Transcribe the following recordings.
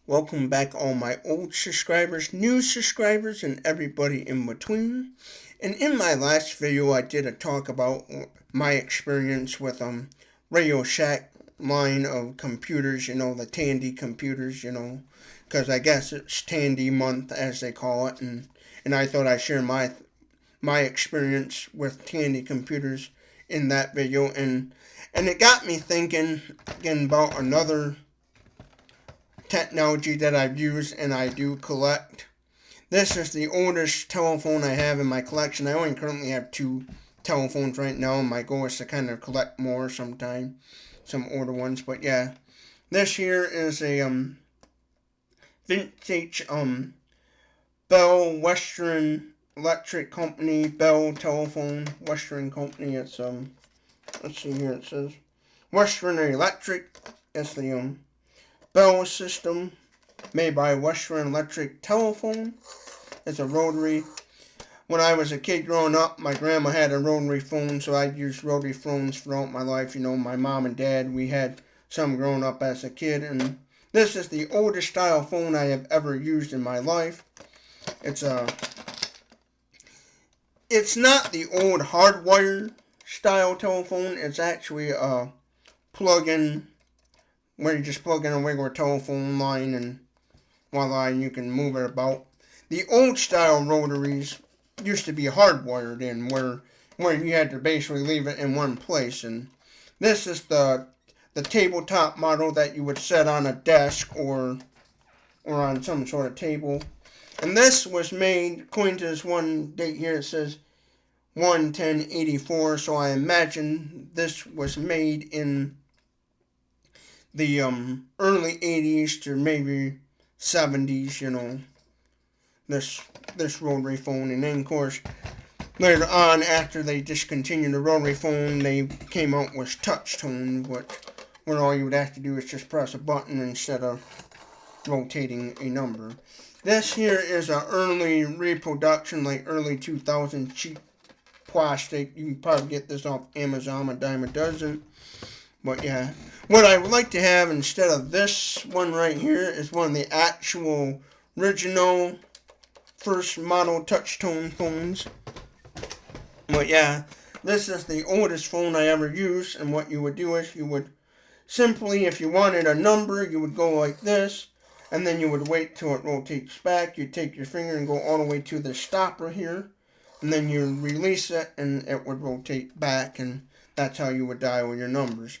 Welcome back, all my old subscribers, new subscribers, and everybody in between. And in my last video, I did a talk about my experience with Radio Shack line of computers, the Tandy computers, because I guess it's Tandy month as they call it, and I thought I'd share my experience with Tandy computers in that video, and it got me thinking again about another technology that I've used and I do collect. This is the oldest telephone I have in my collection. I only currently have two telephones right now, and my goal is to kind of collect more sometime, some older ones. But yeah, this here is a vintage Bell Western Electric Company Bell telephone Western Company. It's let's see here. It says Western Electric. It's the Bell system made by Western Electric Telephone. It's a rotary. When I was a kid growing up, my grandma had a rotary phone, so I'd used rotary phones throughout my life. My mom and dad, we had some growing up as a kid, and this is the oldest style phone I have ever used in my life. It's not the old hardwire style telephone. It's actually a plug-in, where you just plug in a regular telephone line and voila, you can move it about. The old style rotaries used to be hardwired in, where you had to basically leave it in one place. And this is the tabletop model that you would set on a desk or on some sort of table. And this was made, according to this one date here, it says 1/10/84. So I imagine this was made in the early 80s to maybe 70s, this rotary phone. And then, of course, later on, after they discontinued the rotary phone, they came out with touch tone, where all you would have to do is just press a button instead of rotating a number. This here is an early reproduction, like early 2000 cheap plastic. You can probably get this off Amazon, a dime a dozen. But yeah, what I would like to have instead of this one right here is one of the actual original first model touch-tone phones. But yeah, this is the oldest phone I ever used, and what you would do is you would simply, if you wanted a number, you would go like this, and then you would wait till it rotates back. You'd take your finger and go all the way to the stopper here, and then you release it, and it would rotate back, and that's how you would dial your numbers.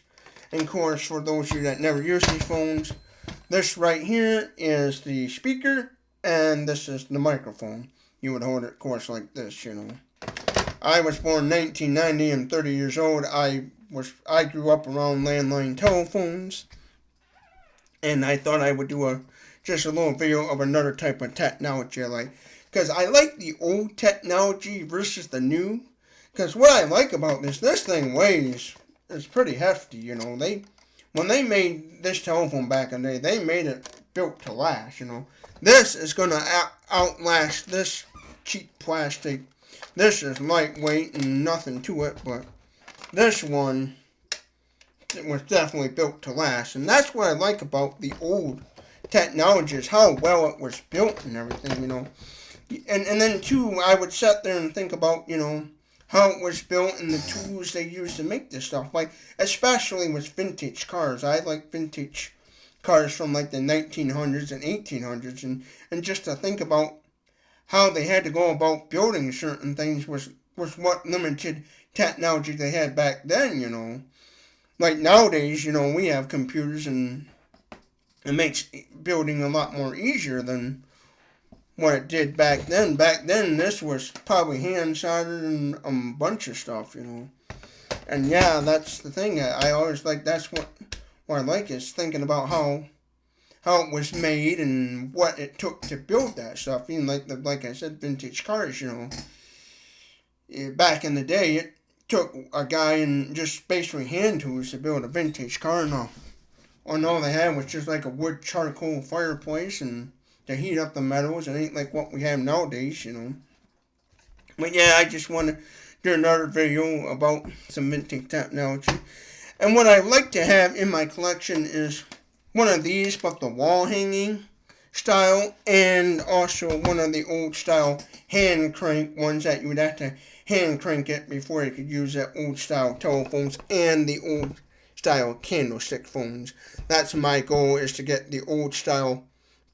And of course, for those of you that never use these phones, this right here is the speaker, and this is the microphone. You would hold it, of course, like this, I was born in 1990. I'm 30 years old. I grew up around landline telephones, and I thought I would do just a little video of another type of technology I like. Because I like the old technology versus the new. Because what I like about this thing weighs, it's pretty hefty, when they made this telephone back in the day, they made it built to last, This is going to outlast this cheap plastic. This is lightweight and nothing to it, but this one was definitely built to last. And that's what I like about the old technology, is how well it was built and everything, And then, too, I would sit there and think about, how it was built and the tools they used to make this stuff. Like, especially with vintage cars. I like vintage cars from like the 1900s and 1800s. And just to think about how they had to go about building certain things was what limited technology they had back then, Like nowadays, we have computers, and it makes building a lot more easier than what it did back then. Back then, this was probably hand-soldered and a bunch of stuff, And yeah, that's the thing. I always like, that's what I like, is thinking about how it was made and what it took to build that stuff. Even like I said, vintage cars, Back in the day, it took a guy and just basically hand tools to build a vintage car. And all they had was just like a wood charcoal fireplace and to heat up the metals. It ain't like what we have nowadays, But yeah, I just want to do another video about some vintage technology. And what I like to have in my collection is one of these, but the wall hanging. style, and also one of the old style hand crank ones that you would have to hand crank it before you could use that old style telephones and the old style candlestick phones. That's my goal, is to get the old style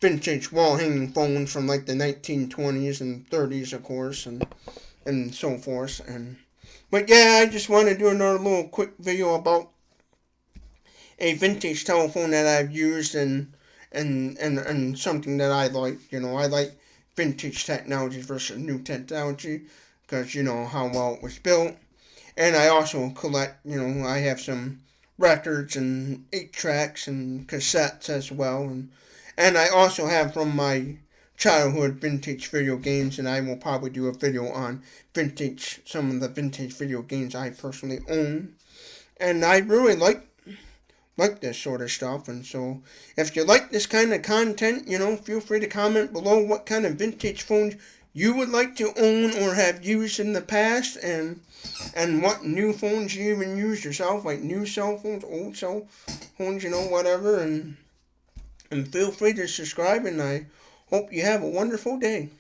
vintage wall hanging phones from like the 1920s and 30s, of course, and so forth. And but yeah, I just want to do another little quick video about a vintage telephone that I've used, and something that I like. I like vintage technology versus new technology because how well it was built. And I also collect, I have some records and 8 tracks and cassettes as well. And I also have from my childhood vintage video games, and I will probably do a video on some of the vintage video games I personally own. And I really like this sort of stuff. And so, if you like this kind of content, feel free to comment below what kind of vintage phones you would like to own or have used in the past, and what new phones you even use yourself, like new cell phones, old cell phones, whatever. And feel free to subscribe, and I hope you have a wonderful day.